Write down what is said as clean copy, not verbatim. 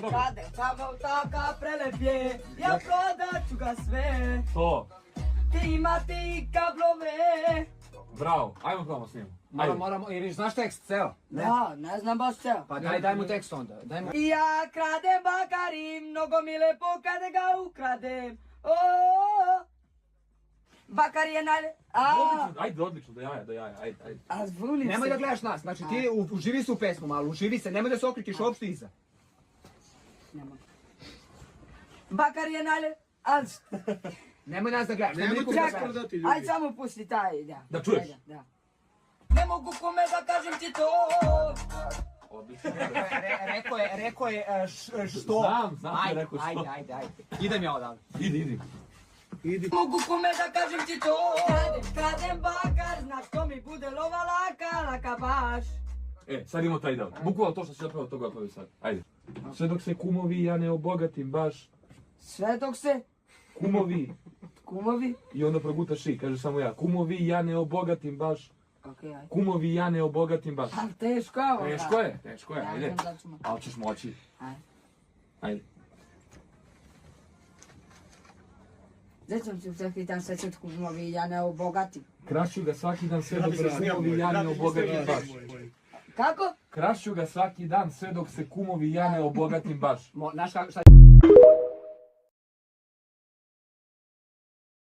Kradem kablov taka prelep je, ja prodat ću ga sve. To. Ti ima ti kablove. Bravo, ajmo probamo s njim. Moramo, jer znaš tekst ceo? Da, ne znam baš ceo. Pa daj mu tekst onda. Daj mu... Ja kradem bakari, mnogo mi lepo kada ga ukradem. Bakari je naj... Odlično, do jaja, ajde. A zbunim se. Nemoj da gledaš nas, znači ti uživi se u pesmu malo, uživi se, nemoj da se okrećeš uopšte iza. Nemoj. Bakari je naj... Nemoj nas da gledaš, nemoj nikog da Čekaj, gledaš. ajde samo pusti taj, da. Da čuješ? Da. Ne mogu kome da kažem ti to. Odlično. Rekao je što? Znam ti je rekao što. Ajde. Idem ja odavde. Idi. Ne mogu kome da kažem ti to. Kradem bakar, znaš to mi bude lova laka baš. Sad imamo taj deo. Bukvalno to što si zapravo toga pravi sad. Ajde. Sve dok se kumovi ja ne obogatim baš. Sve dok se Kumovi. I onda progutaš i, kaže samo ja. Kumovi ja ne obogatim baš. Okej, ajde. Kumovi ja ne obogatim baš. Ali teško je ovo. Teško je, ajde. Ali ćeš moći. Ajde. Zećam se svaki dan sve čet kumovi, ja ne obogatim. Krašću ga svaki dan sve dok se kumovi ja ne obogatim baš. Kako? Krašću ga svaki dan sve dok se kumovi ja ne obogatim baš. Znaš kako, šta...